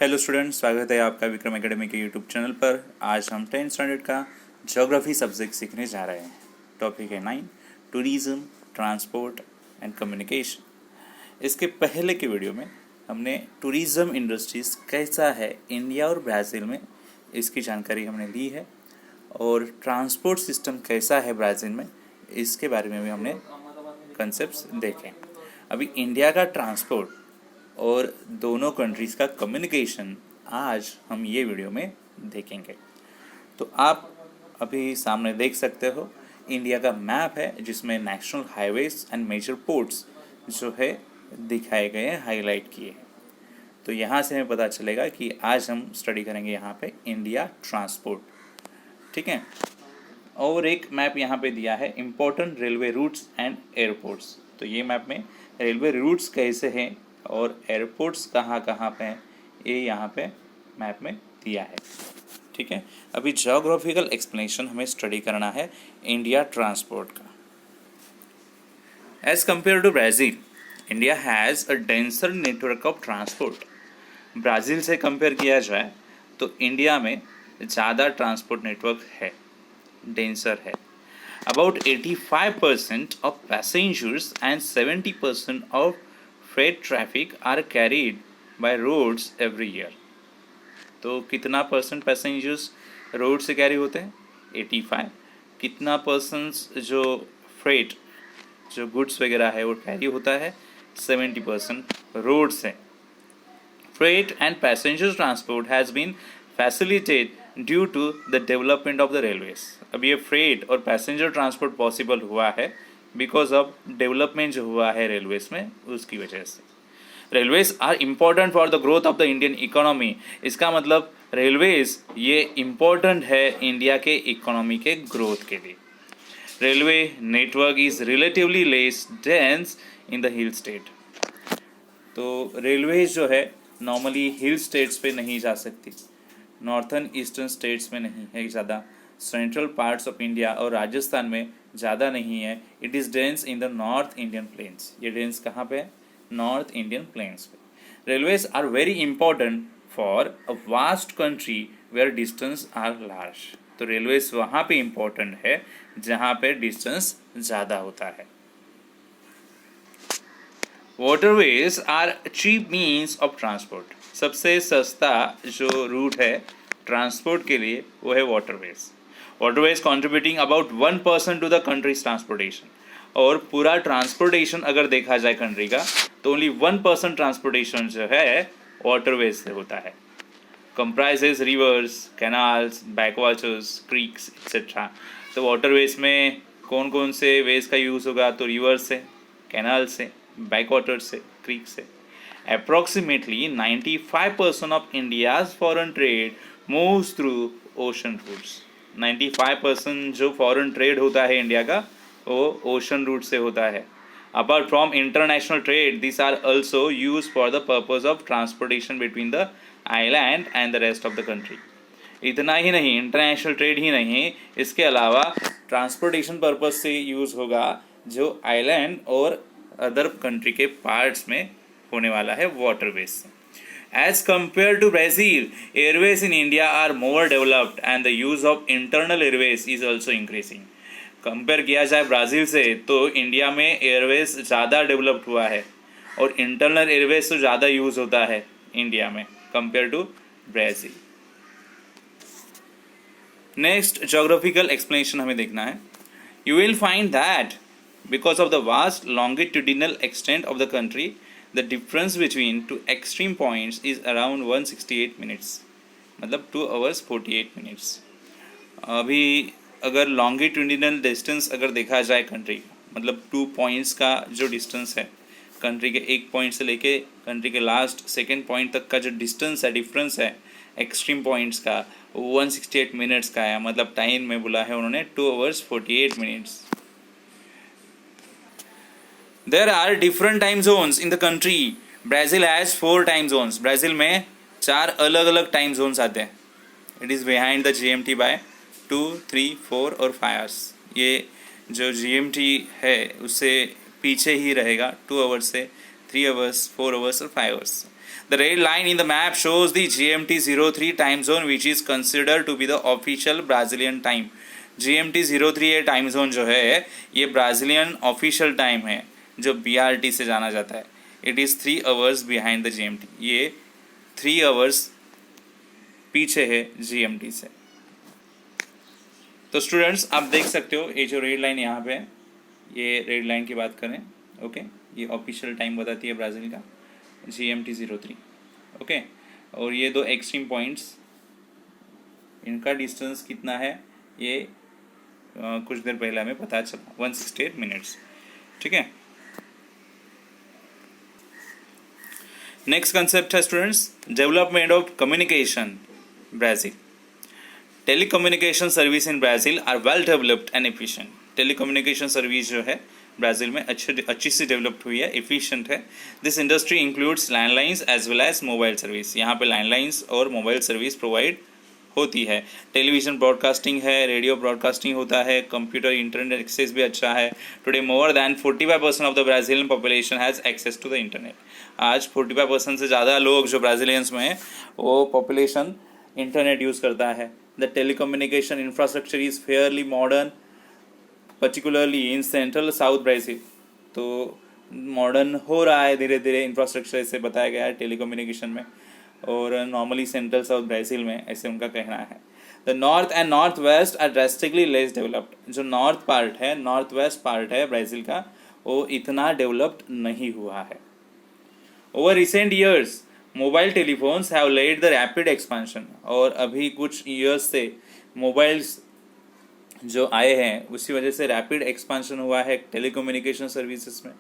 Hello students, स्वागत है आपका विक्रम एकेडमी के यूट्यूब चैनल पर। आज हम 10th स्टैंडर्ड का ज्योग्राफी सब्जेक्ट सीखने जा रहे हैं। टॉपिक है 9 टूरिज़्म, ट्रांसपोर्ट एंड कम्युनिकेशन। इसके पहले के वीडियो में हमने टूरिज़्म इंडस्ट्रीज़ कैसा है इंडिया और ब्राज़ील में, इसकी जानकारी हमने ली है, और ट्रांसपोर्ट सिस्टम कैसा है ब्राज़ील में, इसके बारे में भी हमने कंसेप्ट्स देखे। अभी इंडिया का ट्रांसपोर्ट और दोनों कंट्रीज़ का कम्युनिकेशन आज हम ये वीडियो में देखेंगे। तो आप अभी सामने देख सकते हो इंडिया का मैप है, जिसमें national highways and major ports जो है दिखाए गए हैं, हाईलाइट किए हैं। तो यहाँ से हमें पता चलेगा कि आज हम स्टडी करेंगे यहाँ पे इंडिया ट्रांसपोर्ट, ठीक है। और एक मैप यहाँ पे दिया है important railway routes and airports. तो ये मैप में रेलवे रूट्स कैसे हैं और एयरपोर्ट्स कहाँ कहाँ पे हैं, ये यहाँ पे मैप में दिया है, ठीक है। अभी ज्योग्राफिकल एक्सप्लेनेशन हमें स्टडी करना है इंडिया ट्रांसपोर्ट का। As compare to Brazil, India has a denser network of transport. Brazil से कंपेयर किया जाए तो इंडिया में ज़्यादा ट्रांसपोर्ट नेटवर्क है, डेंसर है। About 85% of passengers and 70% of freight traffic are carried by roads every year. तो कितना परसेंट पैसेंजर्स रोड से कैरी होते हैं? 85। कितना परसेंट जो फ्रेट, जो गुड्स वगैरह है वो कैरी होता है? 70% रोड से। Freight and passenger transport has been facilitated due to the development of the railways. अब ये फ्रेट और पैसेंजर ट्रांसपोर्ट पॉसिबल हुआ है बिकॉज ऑफ डेवलपमेंट जो हुआ है रेलवेज में, उसकी वजह से। Railways are important for the growth of the Indian economy. इसका मतलब रेलवेज ये इम्पोर्टेंट है इंडिया के इकोनॉमी के ग्रोथ के लिए। Railway network is relatively less dense in the hill state. तो रेलवेज जो है नॉर्मली हिल स्टेट्स पे नहीं जा सकती, नॉर्थन ईस्टर्न स्टेट्स में नहीं है ज़्यादा, सेंट्रल पार्ट्स ऑफ इंडिया और राजस्थान में ज़्यादा नहीं है। It is dense in the north Indian plains. ये डेंस कहाँ पे है? नॉर्थ इंडियन प्लेन्स पे। Railways are very important for a vast country where distance are large. तो रेलवेज वहाँ पे इम्पोर्टेंट है जहाँ पे डिस्टेंस ज़्यादा होता है। Waterways are cheap means of transport. सबसे सस्ता जो रूट है ट्रांसपोर्ट के लिए वो है waterways. Waterways contributing about 1% to the country's transportation. और पूरा ट्रांसपोर्टेशन अगर देखा जाए कंट्री का तो ओनली 1% ट्रांसपोर्टेशन जो है वाटरवेज से होता है। Comprises reverse, canals, backwaters, creeks etcetera. तो वाटरवेज में कौन कौन से वेज का यूज़ होगा? तो रिवर से, कैनाल से, बैकवाटर से, क्रीक से। Approximately 95% of India's foreign trade moves through ocean routes. 95% जो foreign trade होता है इंडिया का वो ocean route से होता है। Apart from international trade, these are also used for the purpose of transportation between the island and the rest of the country. इतना ही नहीं, इंटरनेशनल ट्रेड ही नहीं, इसके अलावा ट्रांसपोर्टेशन पर्पज से यूज़ होगा जो आइलैंड और अदर कंट्री के पार्ट्स में होने वाला है waterways. As compare to Brazil, airways in India are more developed and the use of internal airways is also increasing. Compare किया जाए ब्राज़ील से तो इंडिया में एयरवेज ज़्यादा डेवलप्ड हुआ है और इंटरनल एयरवेज तो ज़्यादा यूज़ होता है इंडिया में compare to Brazil. Next geographical explanation हमें देखना है। You will find that because of the vast longitudinal extent of the country, the difference between two extreme points is around 168 minutes, मतलब 2 hours 48 minutes। अभी अगर longitudinal distance अगर देखा जाए country का, मतलब 2 पॉइंट्स का जो डिस्टेंस है कंट्री के एक पॉइंट से लेके कंट्री के लास्ट सेकेंड पॉइंट तक का जो डिस्टेंस है, डिफरेंस है एक्सट्रीम पॉइंट्स का, 168 मिनट्स का है। मतलब टाइम में बोला है उन्होंने 2 hours 48 minutes। There are different time zones in the country. Brazil has 4 time zones. Brazil में 4 अलग अलग time zones आते हैं। It is behind the GMT by 2, 3, 4 और 5 hours। ये जो GMT है उससे पीछे ही रहेगा 2 hours से 3 hours, 4 hours और 5 hours। The red line in the map shows the GMT03 time zone, which is considered to be the official Brazilian time. GMT03 ये टाइम जोन जो है ये ब्राज़ीलियन ऑफिशियल टाइम है जो BRT से जाना जाता है. It is 3 hours behind the GMT. ये 3 आवर्स पीछे है GMT से. तो स्टूडेंट्स आप देख सकते हो ये जो रेड लाइन यहाँ पे है, ये रेड लाइन की बात करें, ओके, ये ऑफिशियल टाइम बताती है ब्राज़ील का GMT03, ओके. और ये दो एक्सट्रीम पॉइंट्स, इनका डिस्टेंस कितना है ये कुछ देर पहले हमें पता चला, 168 मिनट्स. ठीक है. नेक्स्ट कंसेप्ट है students, development of communication Brazil. Telecommunication service in Brazil are well developed and efficient. Telecommunication service जो है ब्राज़ील में अच्छी सी डेवलप्ड हुई है, एफिशिएंट है. This industry includes landlines as well as mobile service. यहाँ पे लैंडलाइंस और मोबाइल सर्विस प्रोवाइड होती है. टेलीविज़न ब्रॉडकास्टिंग है, रेडियो ब्रॉडकास्टिंग होता है, कंप्यूटर इंटरनेट एक्सेस भी अच्छा है. Today more than 45% of the Brazilian population has access to the internet. आज 45% से ज़्यादा लोग जो ब्राज़ीलियंस में वो पॉपुलेशन इंटरनेट यूज़ करता है. The telecommunication infrastructure is Fairlie modern, particularly in central south Brazil. तो मॉडर्न हो रहा है धीरे धीरे इंफ्रास्ट्रक्चर, ऐसे बताया गया है टेलीकम्युनिकेशन में, और नॉर्मली सेंट्रल साउथ ब्राज़ील में, ऐसे उनका कहना है. The north and north west are drastically less developed. जो नॉर्थ पार्ट है, नॉर्थ वेस्ट पार्ट है ब्राज़ील का, वो इतना डेवलप्ड नहीं हुआ है. Over recent years mobile telephones have led the rapid expansion. और अभी कुछ ईयर्स से मोबाइल्स जो आए हैं उसी वजह से रैपिड एक्सपेंशन हुआ है टेलीकम्युनिकेशन सर्विसेज में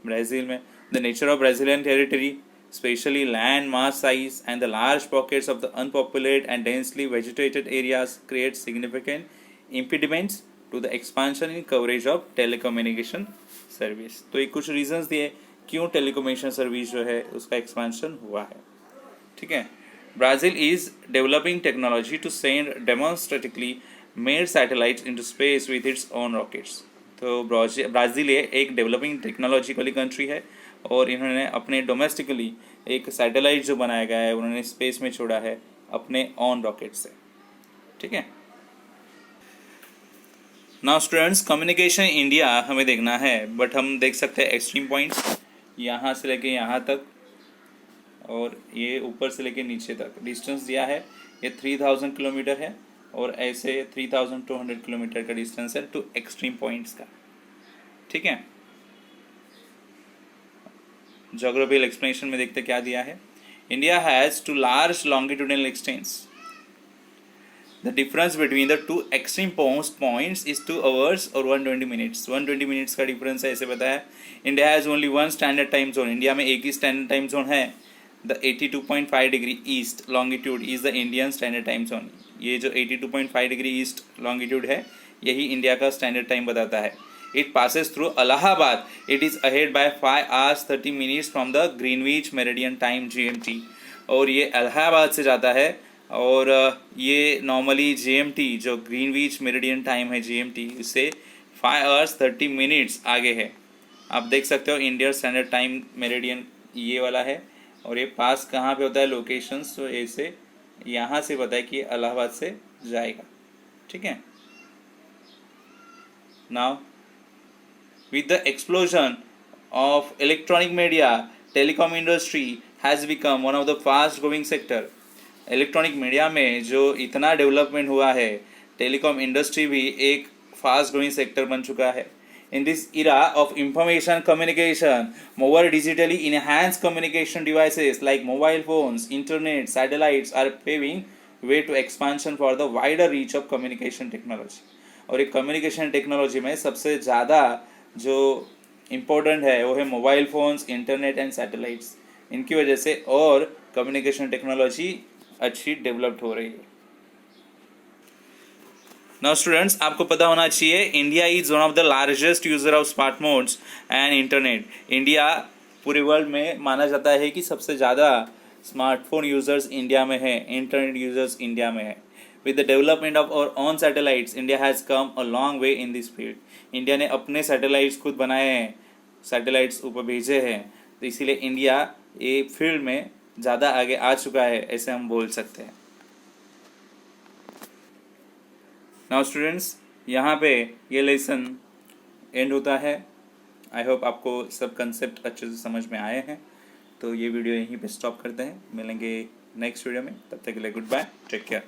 ब्राज़ील में. The nature of Brazilian territory, especially land mass size and the large pockets of the unpopulated and densely vegetated areas, create significant impediments to the expansion in coverage of telecommunication service. तो ये कुछ reasons दिए क्यों telecommunication service जो है उसका expansion हुआ है. ठीक है. Brazil is developing technology to send demonstratively made satellites into space with its own rockets. तो ब्राज़ील एक डेवलपिंग टेक्नोलॉजी वाली कंट्री है और इन्होंने अपने डोमेस्टिकली एक सैटेलाइट जो बनाया गया है उन्होंने स्पेस में छोड़ा है अपने ऑन रॉकेट से. ठीक है. नाउ स्टूडेंट्स, कम्युनिकेशन इंडिया हमें देखना है, बट हम देख सकते हैं एक्सट्रीम पॉइंट्स यहाँ से लेके यहाँ तक और ये ऊपर से लेके नीचे तक डिस्टेंस दिया है. ये 3000 किलोमीटर है और ऐसे 3200 किलोमीटर का डिस्टेंस है टू एक्सट्रीम पॉइंट्स का. ठीक है. ज्योग्राफिकल एक्सप्लेनेशन में देखते क्या दिया है. India has two large longitudinal extents. The difference between the two extreme points is 2 hours और 120 मिनट्स. 120 मिनट्स का डिफरेंस है, ऐसे बताया. India has only one standard time zone. India में एक ही स्टैंडर्ड टाइम जोन है. The 82.5 degree east longitude is the Indian standard time zone. ये जो 82.5 डिग्री ईस्ट लॉन्गिट्यूड है यही इंडिया का स्टैंडर्ड टाइम बताता है. It passes through Allahabad. It is ahead by 5 hours 30 minutes from the Greenwich Meridian Time GMT. और ये इलाहाबाद से जाता है और ये नॉर्मली GMT जो ग्रीनविच मेरिडियन टाइम है GMT उससे 5 hours 30 minutes आगे है. आप देख सकते हो इंडियन स्टैंडर्ड टाइम मेरिडियन ये वाला है और ये पास कहाँ पे होता है लोकेशंस, तो ऐसे यहाँ से पता है कि इलाहाबाद से जाएगा. ठीक है. Now with the explosion of electronic media, telecom industry has become one of the fast growing sector. Electronic media में जो इतना डेवलपमेंट हुआ है, टेलीकॉम इंडस्ट्री भी एक फास्ट ग्रोइंग सेक्टर बन चुका है. In this era of information communication, more digitally enhanced communication devices like mobile phones, internet, satellites are paving way to expansion for the wider reach of communication technology. और एक communication technology में सबसे ज़्यादा जो important है वो है mobile phones, internet and satellites. इनकी वजह से और कम्युनिकेशन टेक्नोलॉजी अच्छी डेवलप्ड हो रही है. नाउ स्टूडेंट्स, आपको पता होना चाहिए India is one of the largest user of smartphones and internet. India पूरे वर्ल्ड में माना जाता है कि सबसे ज़्यादा स्मार्टफोन यूज़र्स इंडिया में है, इंटरनेट यूज़र्स इंडिया में है. With the development of our own satellites, India has come a long way in this field. India ने अपने सैटेलाइट्स खुद बनाए हैं, सैटेलाइट्स ऊपर भेजे हैं, तो इसीलिए इंडिया ये फील्ड में ज़्यादा आगे आ चुका है, ऐसे हम बोल सकते हैं। नाउ स्टूडेंट्स, यहाँ पे ये लेसन एंड होता है। आई होप आपको सब कंसेप्ट अच्छे से समझ में आए हैं। तो ये वीडियो यहीं पे स्टॉप करते हैं, मिलेंगे नेक्स्ट वीडियो में। तब तक के लिए गुड बाय, टेक केयर।